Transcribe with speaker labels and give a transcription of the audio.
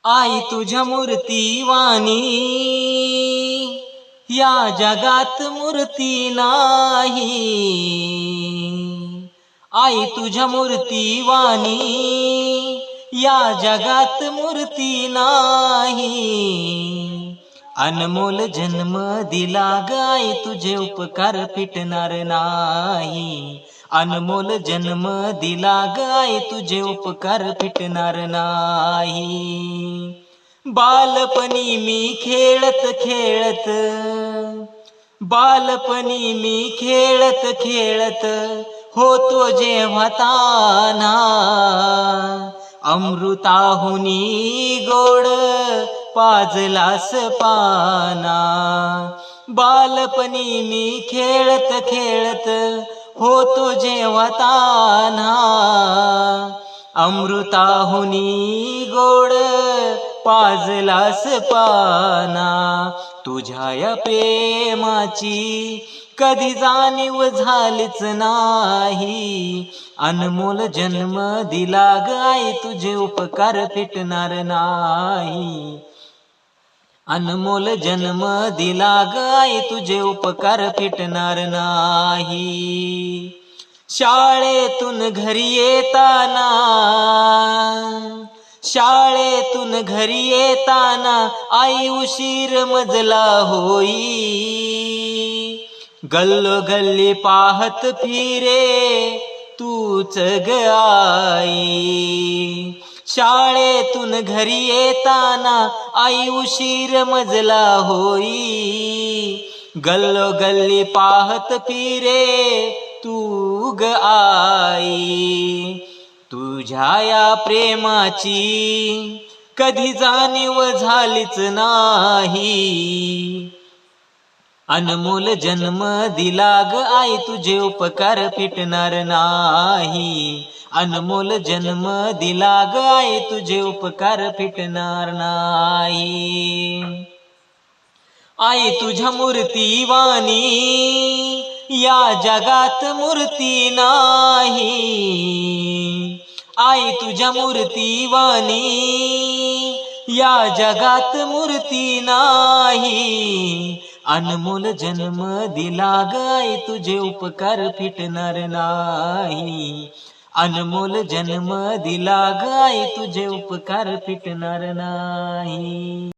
Speaker 1: आई तुझ्या मूर्तीवाणी या जगात मूर्ती नाही। आई तुझ्या मूर्तीवाणी या जगात मूर्ती नाही। अनमोल जन्म दिला ग आई तुझे उपकार फिटणार नाही। अनमोल जन्म दिला ग आई तुझे उपकार फिटणार नाही। बालपणी मी खेळत खेळत बालपणी मी खेळत खेळत होतो जेव्हा ताना। अमृताहुनी गोड पाजलास पाना। बालपणी मी खेळत खेळत होतो जेव्हा ताना। अमृताहुनी गोड पाजलास पाना। तुझ्या या प्रेमाची कधी जाणीव झालीच नाही। अनमोल जन्म दिला ग आई तुझे उपकार फिटणार नाही। अनमोल जन्म दिला ग आई तुझे उपकार फिटणार नाही। शाळेतून घरी येताना शाळेतून घरी येताना आई उशीर मजला होई। गल्लोगल्ली पाहत फिरे तूच ग आई। शाळेतून घरी येताना आई उशीर मजला होई। गल्लोगल्ली पाहत फिरे तू ग आई। तुझ्या या प्रेमाची कधी जाणीव झालीच नाही। अनमोल जन्म दिला ग आई तुझे उपकार फिटणार नाही। अनमोल जन्म दिला ग आई तुझे उपकार फिटणार नाही। आई तुझ्या मूर्तीवाणी या जगात मूर्ती नाही। आई तुझ्या मूर्तीवाणी या जगात मूर्ती नाही। अनमोल जन्म दिला ग आई तुझे उपकार फिटणार नाही। अनमोल जन्म दिला ग आई तुझे उपकार फिटणार नाही।